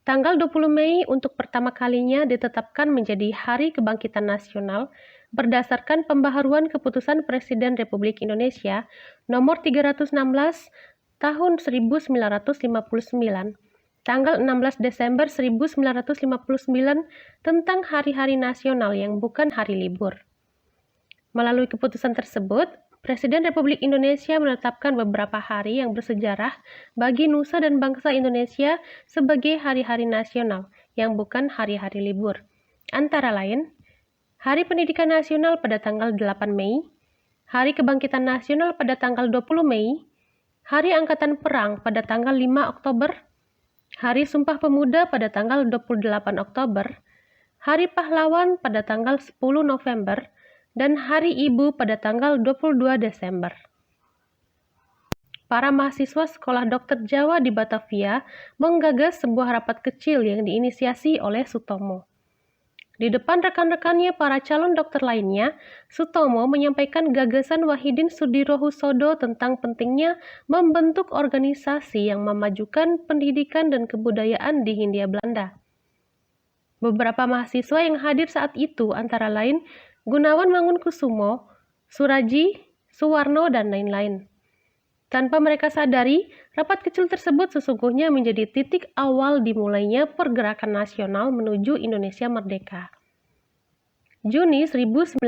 Tanggal 20 Mei untuk pertama kalinya ditetapkan menjadi Hari Kebangkitan Nasional berdasarkan pembaharuan Keputusan Presiden Republik Indonesia Nomor 316 Tahun 1959, tanggal 16 Desember 1959 tentang hari-hari nasional yang bukan hari libur. Melalui keputusan tersebut, Presiden Republik Indonesia menetapkan beberapa hari yang bersejarah bagi nusa dan bangsa Indonesia sebagai hari-hari nasional yang bukan hari-hari libur. Antara lain, Hari Pendidikan Nasional pada tanggal 8 Mei, Hari Kebangkitan Nasional pada tanggal 20 Mei, Hari Angkatan Perang pada tanggal 5 Oktober, Hari Sumpah Pemuda pada tanggal 28 Oktober, Hari Pahlawan pada tanggal 10 November, dan Hari Ibu pada tanggal 22 Desember. Para mahasiswa Sekolah Dokter Jawa di Batavia menggagas sebuah rapat kecil yang diinisiasi oleh Sutomo. Di depan rekan-rekannya para calon dokter lainnya, Sutomo menyampaikan gagasan Wahidin Sudirohusodo tentang pentingnya membentuk organisasi yang memajukan pendidikan dan kebudayaan di Hindia Belanda. Beberapa mahasiswa yang hadir saat itu antara lain Gunawan Mangunkusumo, Suraji, Suwarno, dan lain-lain. Tanpa mereka sadari, rapat kecil tersebut sesungguhnya menjadi titik awal dimulainya pergerakan nasional menuju Indonesia merdeka. Juni 1908,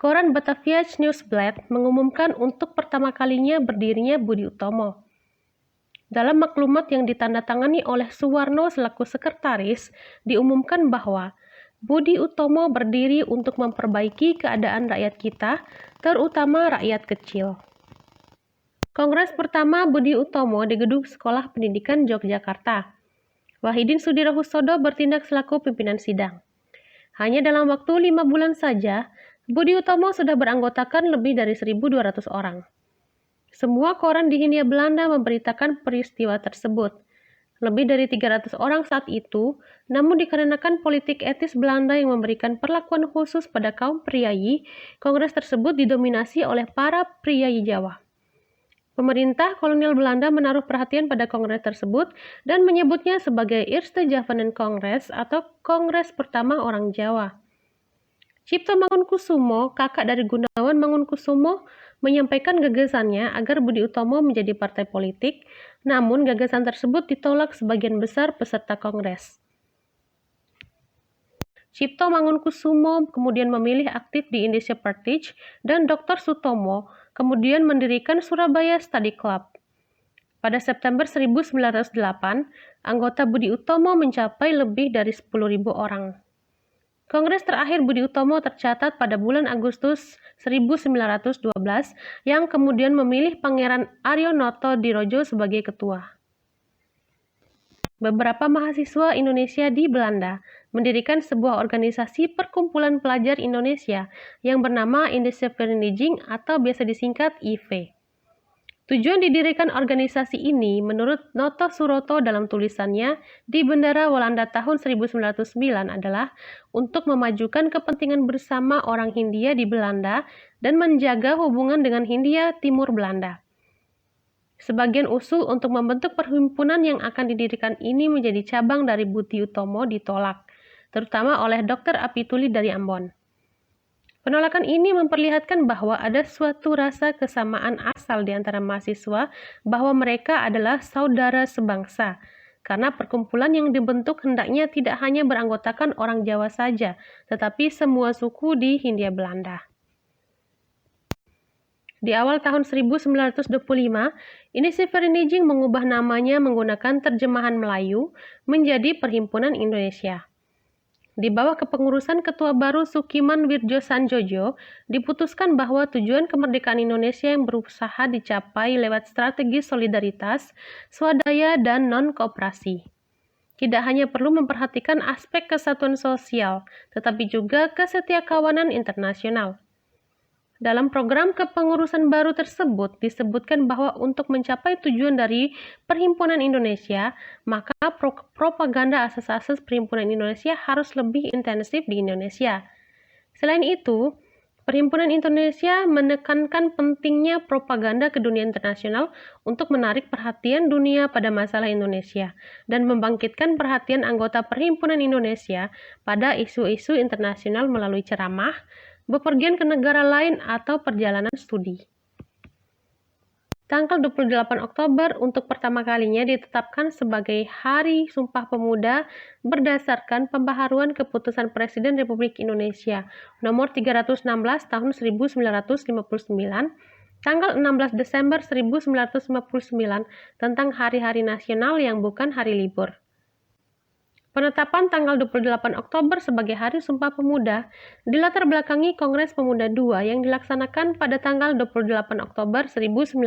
koran Batavia Nieuwsblad mengumumkan untuk pertama kalinya berdirinya Budi Utomo. Dalam maklumat yang ditandatangani oleh Suwarno selaku sekretaris, diumumkan bahwa Budi Utomo berdiri untuk memperbaiki keadaan rakyat kita, terutama rakyat kecil. Kongres pertama Budi Utomo di Gedung Sekolah Pendidikan Yogyakarta. Wahidin Sudirohusodo bertindak selaku pimpinan sidang. Hanya dalam waktu 5 bulan saja, Budi Utomo sudah beranggotakan lebih dari 1.200 orang. Semua koran di Hindia Belanda memberitakan peristiwa tersebut. Lebih dari 300 orang saat itu, namun dikarenakan politik etis Belanda yang memberikan perlakuan khusus pada kaum priayi, kongres tersebut didominasi oleh para priayi Jawa. Pemerintah kolonial Belanda menaruh perhatian pada kongres tersebut dan menyebutnya sebagai Eerste Javanen Kongres atau Kongres Pertama Orang Jawa. Cipto Mangunkusumo, kakak dari Gunawan Mangunkusumo, menyampaikan gagasannya agar Budi Utomo menjadi partai politik, namun gagasan tersebut ditolak sebagian besar peserta kongres. Cipto Mangunkusumo kemudian memilih aktif di Indonesia Partij dan Dr. Sutomo kemudian mendirikan Surabaya Study Club. Pada September 1908, anggota Budi Utomo mencapai lebih dari 10.000 orang. Kongres terakhir Budi Utomo tercatat pada bulan Agustus 1912 yang kemudian memilih Pangeran Aryonoto Dirodjo sebagai ketua. Beberapa mahasiswa Indonesia di Belanda mendirikan sebuah organisasi perkumpulan pelajar Indonesia yang bernama Indische Vereniging atau biasa disingkat IV. Tujuan didirikan organisasi ini menurut Noto Suroto dalam tulisannya di Bendera Walanda tahun 1909 adalah untuk memajukan kepentingan bersama orang Hindia di Belanda dan menjaga hubungan dengan Hindia Timur Belanda. Sebagian usul untuk membentuk perhimpunan yang akan didirikan ini menjadi cabang dari Budi Utomo ditolak, terutama oleh Dr. Apituli dari Ambon. Penolakan ini memperlihatkan bahwa ada suatu rasa kesamaan asal di antara mahasiswa bahwa mereka adalah saudara sebangsa, karena perkumpulan yang dibentuk hendaknya tidak hanya beranggotakan orang Jawa saja, tetapi semua suku di Hindia Belanda. Di awal tahun 1925, Indische Vereniging mengubah namanya menggunakan terjemahan Melayu menjadi Perhimpunan Indonesia. Di bawah kepengurusan Ketua baru Sukiman Wirjosanjojo, diputuskan bahwa tujuan kemerdekaan Indonesia yang berusaha dicapai lewat strategi solidaritas, swadaya, dan non-kooperasi. Tidak hanya perlu memperhatikan aspek kesatuan sosial, tetapi juga kesetiakawanan internasional. Dalam program kepengurusan baru tersebut disebutkan bahwa untuk mencapai tujuan dari Perhimpunan Indonesia, maka propaganda asas-asas Perhimpunan Indonesia harus lebih intensif di Indonesia. Selain itu, Perhimpunan Indonesia menekankan pentingnya propaganda ke dunia internasional untuk menarik perhatian dunia pada masalah Indonesia dan membangkitkan perhatian anggota Perhimpunan Indonesia pada isu-isu internasional melalui ceramah, bepergian ke negara lain, atau perjalanan studi. Tanggal 28 Oktober untuk pertama kalinya ditetapkan sebagai Hari Sumpah Pemuda berdasarkan pembaharuan Keputusan Presiden Republik Indonesia Nomor 316 Tahun 1959, tanggal 16 Desember 1959 tentang hari-hari nasional yang bukan hari libur. Penetapan tanggal 28 Oktober sebagai Hari Sumpah Pemuda dilatar belakangi Kongres Pemuda II yang dilaksanakan pada tanggal 28 Oktober 1928.